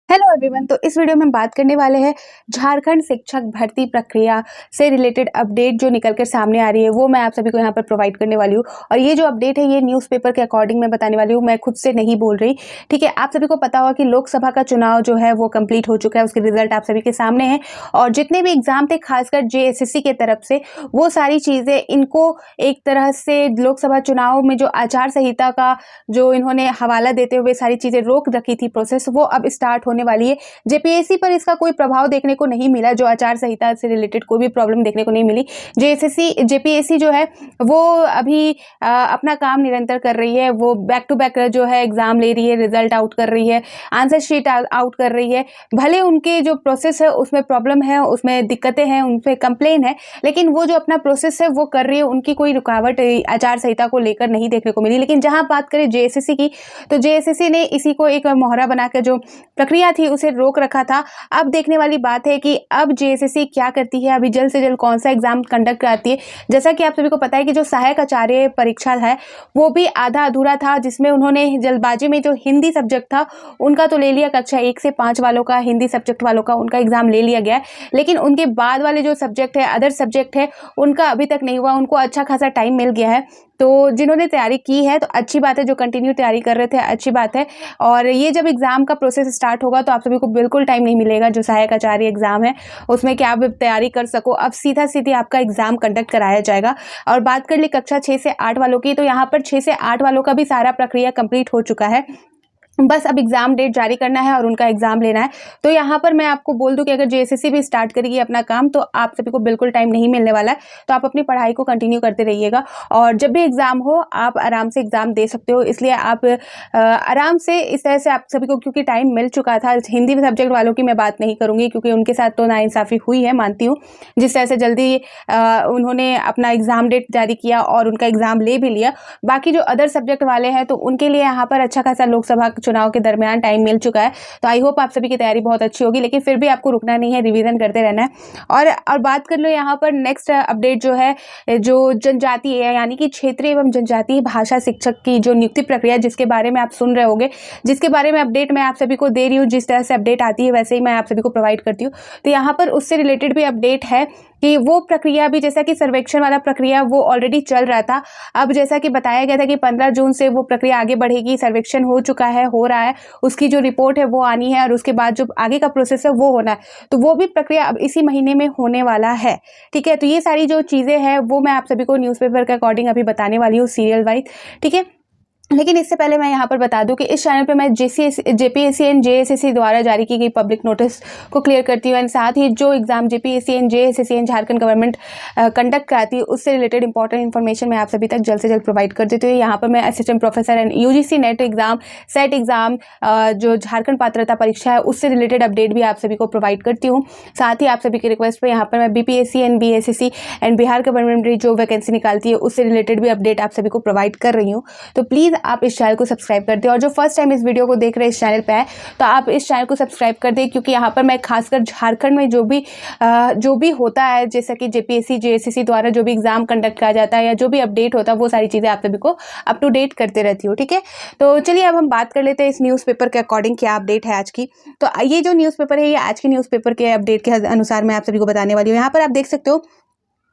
Hello everyone. तो इस video में हम बात करने वाले हैं झारखंड शिक्षक भर्ती प्रक्रिया से रिलेटेड अपडेट जो निकल कर सामने आ रही है, वो मैं आप सभी को यहाँ पर प्रोवाइड करने वाली हूँ। और ये जो अपडेट है ये न्यूज़पेपर के अकॉर्डिंग मैं बताने वाली हूँ, मैं खुद से नहीं बोल रही। ठीक है, आप सभी को पता होगा कि लोकसभा का चुनाव जो है वो कंप्लीट हो चुका है, उसके रिजल्ट आप सभी के सामने है। और जितने भी एग्जाम थे खासकर JSSC के तरफ से, वो सारी चीज़ें इनको एक तरह से लोकसभा चुनाव में जो आचार संहिता का जो इन्होंने हवाला देते हुए सारी चीज़ें रोक रखी थी प्रोसेस, वो अब स्टार्ट होने वाली है। जेपीएससी पर इसका कोई प्रभाव देखने को नहीं मिला, जो आचार संहिता से रिलेटेड कोई भी प्रॉब्लम देखने को नहीं मिली। जेपीएससी जो है वो अभी अपना काम निरंतर कर रही है, वो बैक टू बैक जो है एग्जाम ले रही है, रिजल्ट आउट कर रही है, आंसर शीट आउट कर रही है। भले उनके जो प्रोसेस है उसमें प्रॉब्लम है, उसमें दिक्कतें हैं, उन पर कंप्लेन है, लेकिन वो जो अपना प्रोसेस है वो कर रही है। उनकी कोई रुकावट आचार संहिता को लेकर नहीं देखने को मिली। लेकिन जहां बात करें जेएसएससी की, तो जेएसएससी ने इसी को एक मोहरा बनाकर जो प्रक्रिया थी उसे रोक रखा था। अब देखने वाली बात है कि अब जेएसएससी क्या करती है, अभी जल्द से जल्द कौन सा एग्जाम कंडक्ट कराती है। जैसा कि आप सभी को पता है कि जो सहायक आचार्य परीक्षा है वो भी आधा अधूरा था, जिसमें उन्होंने जल्दबाजी में जो हिंदी सब्जेक्ट था उनका तो ले लिया, कक्षा 1 से 5 वालों का, हिंदी सब्जेक्ट वालों का उनका एग्जाम ले लिया गया है। लेकिन उनके बाद वाले जो सब्जेक्ट है, अदर सब्जेक्ट है, उनका अभी तक नहीं हुआ। उनको अच्छा खासा टाइम मिल गया है। तो जिन्होंने तैयारी की है तो अच्छी बात है, जो कंटिन्यू तैयारी कर रहे थे अच्छी बात है। और ये जब एग्जाम का प्रोसेस स्टार्ट होगा तो आप सभी को बिल्कुल टाइम नहीं मिलेगा, जो सहायक आचार्य एग्जाम है उसमें कि आप तैयारी कर सको। अब सीधा सीधी आपका एग्जाम कंडक्ट कराया जाएगा। और बात कर ली कक्षा 6 से 8 वालों की, तो यहाँ पर 6 से 8 वालों का भी सारा प्रक्रिया कंप्लीट हो चुका है, बस अब एग्जाम डेट जारी करना है और उनका एग्जाम लेना है। तो यहाँ पर मैं आपको बोल दूं कि अगर जेएसएससी भी स्टार्ट करेगी अपना काम तो आप सभी को बिल्कुल टाइम नहीं मिलने वाला है। तो आप अपनी पढ़ाई को कंटिन्यू करते रहिएगा, और जब भी एग्जाम हो आप आराम से एग्जाम दे सकते हो। इसलिए आप आराम से इस तरह से आप सभी को, क्योंकि टाइम मिल चुका था। हिंदी सब्जेक्ट वालों की मैं बात नहीं करूंगी क्योंकि उनके साथ तो नाइंसाफ़ी हुई है, मानती हूँ। जिस तरह से जल्दी उन्होंने अपना एग्जाम डेट जारी किया और उनका एग्जाम ले भी लिया। बाकी जो अदर सब्जेक्ट वाले हैं तो उनके लिए यहाँ पर अच्छा खासा लोकसभा चुनाव के दरमियान टाइम मिल चुका है। तो आई होप आप सभी की तैयारी बहुत अच्छी होगी, लेकिन फिर भी आपको रुकना नहीं है, रिवीजन करते रहना है। और बात कर लो यहाँ पर नेक्स्ट अपडेट जो है, जो जनजातीय यानी कि क्षेत्रीय एवं जनजातीय भाषा शिक्षक की जो नियुक्ति प्रक्रिया, जिसके बारे में आप सुन रहे होंगे, जिसके बारे में अपडेट मैं आप सभी को दे रही हूँ, जिस तरह से अपडेट आती है वैसे ही मैं आप सभी को प्रोवाइड करती हूँ। तो यहाँ पर उससे रिलेटेड भी अपडेट है कि वो प्रक्रिया भी, जैसा कि सर्वेक्षण वाला प्रक्रिया वो ऑलरेडी चल रहा था। अब जैसा कि बताया गया था कि 15 जून से वो प्रक्रिया आगे बढ़ेगी। सर्वेक्षण हो चुका है, हो रहा है, उसकी जो रिपोर्ट है वो आनी है और उसके बाद जो आगे का प्रोसेस है वो होना है। तो वो भी प्रक्रिया अब इसी महीने में होने वाला है। ठीक है, तो ये सारी जो चीज़ें हैं वो मैं आप सभी को न्यूज़पेपर के अकॉर्डिंग अभी बताने वाली हूँ, सीरियल वाइज। ठीक है, लेकिन इससे पहले मैं यहाँ पर बता दूं कि इस चैनल पे मैं जेपीएससी एंड जेएसएससी द्वारा जारी की गई पब्लिक नोटिस को क्लियर करती हूँ, एंड साथ ही जो exam JPSC and JSSC and Jharkhand government conduct कराती है उससे रिलेटेड इंपॉर्टेंट इन्फॉर्मेशन मैं आप सभी तक जल्द से जल्द प्रोवाइड कर देती हूँ। यहाँ पर मैं assistant professor and UGC net exam, set exam, जो झारखंड पात्रता परीक्षा है उससे रिलेटेड अपडेट भी आप सभी को प्रोवाइड करती हूँ। साथ ही आप सभी की रिक्वेस्ट पर यहाँ पर मैं BPSC and BSSC and Bihar government जो वैकेंसी निकालती है उससे रिलेटेड भी अपडेट आप सभी को प्रोवाइड कर रही हूँ। तो प्लीज़ आप इस चैनल को सब्सक्राइब कर दें, और जो फर्स्ट टाइम इस वीडियो को देख रहे हैं इस चैनल पे है तो आप इस चैनल को सब्सक्राइब कर दें, क्योंकि यहाँ पर मैं खासकर झारखंड में जो भी होता है, जैसा कि जेपीएससी जेएसएससी द्वारा जो भी एग्जाम कंडक्ट किया जाता है या जो भी अपडेट होता है वो सारी चीज़ें आप सभी को अप टू डेट करते रहती हूँ। ठीक है, तो चलिए अब हम बात कर लेते हैं इस न्यूज़पेपर के अकॉर्डिंग क्या अपडेट है आज की। तो ये जो न्यूज़पेपर है ये आज के न्यूज़पेपर के अपडेट के अनुसार मैं आप सभी को बताने वाली हूँ। यहाँ पर आप देख सकते हो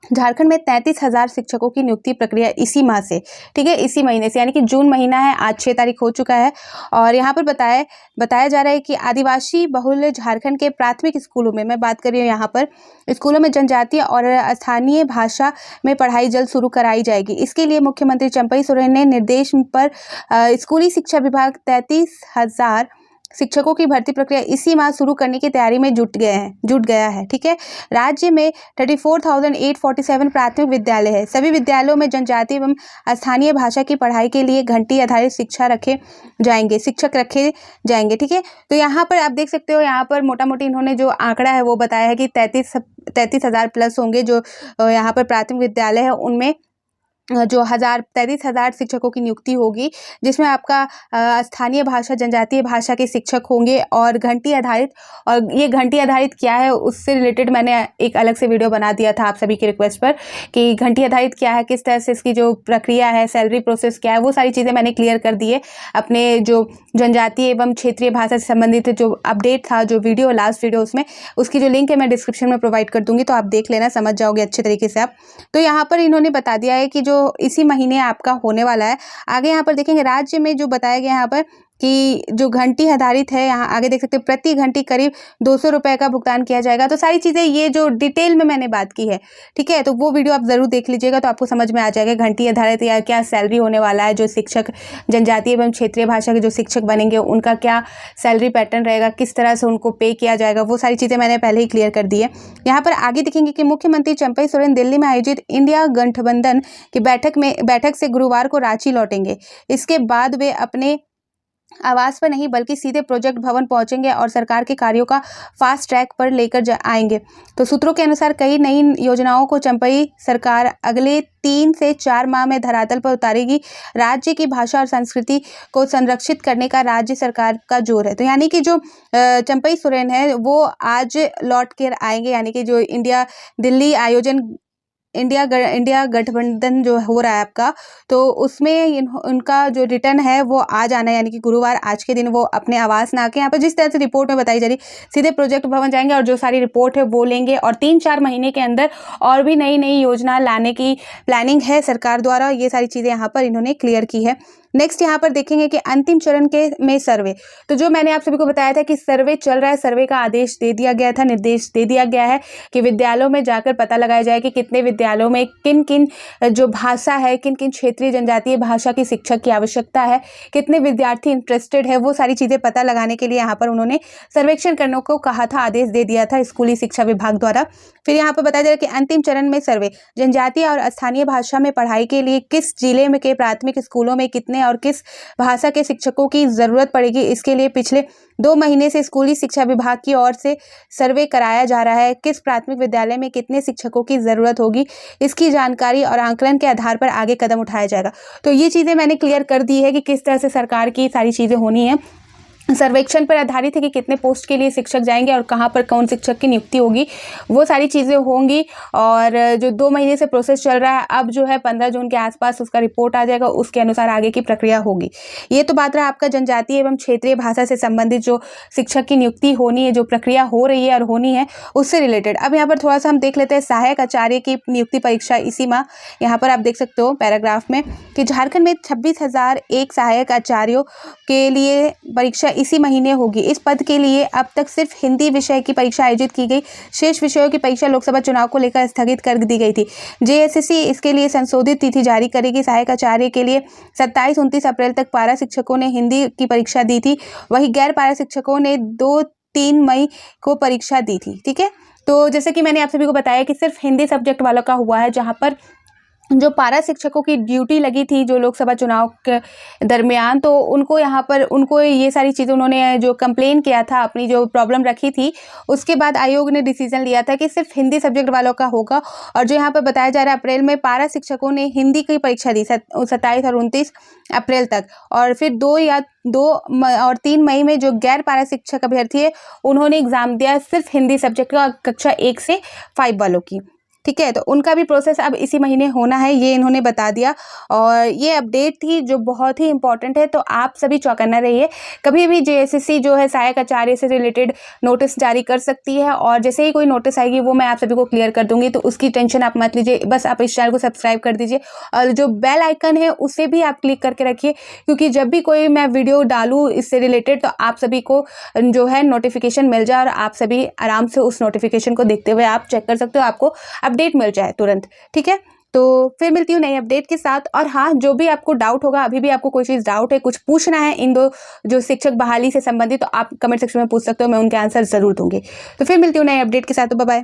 झारखंड में 33,000 शिक्षकों की नियुक्ति प्रक्रिया इसी माह से, ठीक है, इसी महीने से, यानी कि जून महीना है, आज 6 तारीख हो चुका है। और यहाँ पर बताया जा रहा है कि आदिवासी बहुल झारखंड के प्राथमिक स्कूलों में, मैं बात कर रही हूँ यहाँ पर, स्कूलों में जनजातीय और स्थानीय भाषा में पढ़ाई जल्द शुरू कराई जाएगी। इसके लिए मुख्यमंत्री चंपई सोरेन ने निर्देश पर स्कूली शिक्षा विभाग 33,000 शिक्षकों की भर्ती प्रक्रिया इसी माह शुरू करने की तैयारी में जुट गया है। ठीक है, राज्य में 34,847 प्राथमिक विद्यालय है। सभी विद्यालयों में जनजातीय एवं स्थानीय भाषा की पढ़ाई के लिए घंटी आधारित शिक्षक रखे जाएंगे। ठीक है, तो यहाँ पर आप देख सकते हो, यहाँ पर मोटा मोटी इन्होंने जो आंकड़ा है वो बताया है कि 33,000 प्लस होंगे जो यहाँ पर प्राथमिक विद्यालय है उनमें जो 33,000 शिक्षकों की नियुक्ति होगी, जिसमें आपका स्थानीय भाषा जनजातीय भाषा के शिक्षक होंगे और घंटी आधारित। और ये घंटी आधारित क्या है उससे रिलेटेड मैंने एक अलग से वीडियो बना दिया था आप सभी की रिक्वेस्ट पर कि घंटी आधारित क्या है, किस तरह से इसकी जो प्रक्रिया है, सैलरी प्रोसेस क्या है, वो सारी चीज़ें मैंने क्लियर कर दी है अपने जो जनजातीय एवं क्षेत्रीय भाषा से संबंधित जो अपडेट था, जो वीडियो लास्ट वीडियो उसमें, उसकी जो लिंक है मैं डिस्क्रिप्शन में प्रोवाइड कर दूंगी, तो आप देख लेना, समझ जाओगे अच्छे तरीके से आप। तो यहाँ पर इन्होंने बता दिया है कि जो इसी महीने आपका होने वाला है। आगे यहाँ पर देखेंगे राज्य में जो बताया गया यहाँ पर कि जो घंटी आधारित है, यहाँ आगे देख सकते हैं प्रति घंटी करीब 200 रुपये का भुगतान किया जाएगा। तो सारी चीज़ें ये जो डिटेल में मैंने बात की है, ठीक है, तो वो वीडियो आप ज़रूर देख लीजिएगा, तो आपको समझ में आ जाएगा घंटी आधारित या क्या सैलरी होने वाला है, जो शिक्षक जनजातीय एवं क्षेत्रीय भाषा के जो शिक्षक बनेंगे उनका क्या सैलरी पैटर्न रहेगा, किस तरह से उनको पे किया जाएगा, वो सारी चीज़ें मैंने पहले ही क्लियर कर दी है। यहाँ पर आगे देखेंगे कि मुख्यमंत्री चंपई सोरेन दिल्ली में आयोजित इंडिया गठबंधन की बैठक से गुरुवार को रांची लौटेंगे। इसके बाद वे अपने आवास पर नहीं बल्कि सीधे प्रोजेक्ट भवन पहुंचेंगे और सरकार के कार्यों का फास्ट ट्रैक पर लेकर आएंगे। तो सूत्रों के अनुसार कई नई योजनाओं को चंपई सरकार अगले 3 से 4 माह में धरातल पर उतारेगी। राज्य की भाषा और संस्कृति को संरक्षित करने का राज्य सरकार का जोर है। तो यानी कि जो चंपई सोरेन है वो आज लौट कर आएंगे, यानी कि जो दिल्ली आयोजन इंडिया गठबंधन जो हो रहा है आपका, तो उसमें उनका जो रिटर्न है वो आज आना है, यानी कि गुरुवार आज के दिन वो अपने आवास ना आके यहाँ पर जिस तरह से रिपोर्ट में बताई जा रही सीधे प्रोजेक्ट भवन जाएंगे और जो सारी रिपोर्ट है वो लेंगे और 3-4 महीने के अंदर और भी नई नई योजना लाने की प्लानिंग है सरकार द्वारा। ये सारी चीज़ें यहाँ पर इन्होंने क्लियर की है। नेक्स्ट यहाँ पर देखेंगे कि अंतिम चरण में सर्वे, तो जो मैंने आप सभी को बताया था कि सर्वे चल रहा है, सर्वे का आदेश दे दिया गया था, निर्देश दे दिया गया है कि विद्यालयों में जाकर पता लगाया जाए कि कितने विद्यालयों में किन किन जो भाषा है, किन किन क्षेत्रीय जनजातीय भाषा की शिक्षक की आवश्यकता है, कितने विद्यार्थी इंटरेस्टेड है, वो सारी चीज़ें पता लगाने के लिए यहाँ पर उन्होंने सर्वेक्षण करने को कहा था, आदेश दे दिया था स्कूली शिक्षा विभाग द्वारा। फिर यहाँ पर बताया जा रहा है कि अंतिम चरण में सर्वे जनजातीय और स्थानीय भाषा में पढ़ाई के लिए किस जिले में के प्राथमिक स्कूलों में कितने और किस भाषा के शिक्षकों की जरूरत पड़ेगी, इसके लिए पिछले 2 महीने से स्कूली शिक्षा विभाग की ओर से सर्वे कराया जा रहा है। किस प्राथमिक विद्यालय में कितने शिक्षकों की जरूरत होगी, इसकी जानकारी और आंकलन के आधार पर आगे कदम उठाया जाएगा। तो ये चीज़ें मैंने क्लियर कर दी है कि किस तरह से सरकार की सारी चीज़ें होनी है। सर्वेक्षण पर आधारित है कि कितने पोस्ट के लिए शिक्षक जाएंगे और कहाँ पर कौन शिक्षक की नियुक्ति होगी, वो सारी चीज़ें होंगी। और जो 2 महीने से प्रोसेस चल रहा है, अब जो है 15 जून के आसपास उसका रिपोर्ट आ जाएगा, उसके अनुसार आगे की प्रक्रिया होगी। ये तो बात रहा आपका जनजातीय एवं क्षेत्रीय भाषा से संबंधित जो शिक्षक की नियुक्ति होनी है, जो प्रक्रिया हो रही है और होनी है उससे रिलेटेड। अब यहाँ पर थोड़ा सा हम देख लेते हैं सहायक आचार्य की नियुक्ति परीक्षा इसी माह। यहाँ पर आप देख सकते हो पैराग्राफ में कि झारखंड में 26,001 सहायक आचार्यों के लिए परीक्षा इसी महीने होगी। इस पद के लिए अब तक सिर्फ हिंदी विषय की परीक्षा आयोजित की गई, शेष विषयों की परीक्षा लोकसभा चुनाव को लेकर स्थगित कर दी गई थी। जेएसएससी इसके लिए संशोधित तिथि जारी करेगी। सहायक आचार्य के लिए 27-29 अप्रैल तक पारा शिक्षकों ने हिंदी की परीक्षा दी थी, वहीं गैर पारा शिक्षकों ने 2-3 मई को परीक्षा दी थी। ठीक है, तो जैसे कि मैंने आप सभी को बताया कि सिर्फ हिंदी सब्जेक्ट वालों का हुआ है, जहाँ पर जो पारा शिक्षकों की ड्यूटी लगी थी जो लोकसभा चुनाव के दरमियान, तो उनको यहाँ पर उनको ये सारी चीज़ें उन्होंने जो कंप्लेन किया था, अपनी जो प्रॉब्लम रखी थी, उसके बाद आयोग ने डिसीजन लिया था कि सिर्फ हिंदी सब्जेक्ट वालों का होगा। और जो यहाँ पर बताया जा रहा है अप्रैल में पारा शिक्षकों ने हिंदी की परीक्षा दी 27 और 29 अप्रैल तक, और फिर 2 और 3 मई में जो गैर पारा शिक्षक अभ्यर्थी है उन्होंने एग्जाम दिया सिर्फ हिंदी सब्जेक्ट का, कक्षा 1 से 5 वालों की। ठीक है, तो उनका भी प्रोसेस अब इसी महीने होना है, ये इन्होंने बता दिया। और ये अपडेट थी जो बहुत ही इंपॉर्टेंट है, तो आप सभी चौकन्ना रहिए। कभी भी जेएसएससी जो है सहायक आचार्य से रिलेटेड नोटिस जारी कर सकती है, और जैसे ही कोई नोटिस आएगी वो मैं आप सभी को क्लियर कर दूंगी, तो उसकी टेंशन आप मत लीजिए। बस आप इस चैनल को सब्सक्राइब कर दीजिए और जो बेल आइकन है उसे भी आप क्लिक करके रखिए, क्योंकि जब भी कोई मैं वीडियो डालूँ इससे रिलेटेड तो आप सभी को जो है नोटिफिकेशन मिल जाए और आप सभी आराम से उस नोटिफिकेशन को देखते हुए आप चेक कर सकते हो, आपको अपडेट मिल जाए तुरंत। ठीक है, तो फिर मिलती हूँ नई अपडेट के साथ। और हाँ, जो भी आपको डाउट होगा, अभी भी आपको कोई चीज़ डाउट है, कुछ पूछना है इन 2 जो शिक्षक बहाली से संबंधित, तो आप कमेंट सेक्शन में पूछ सकते हो, मैं उनके आंसर जरूर दूंगी। तो फिर मिलती हूँ नई अपडेट के साथ, तो बाय बाय।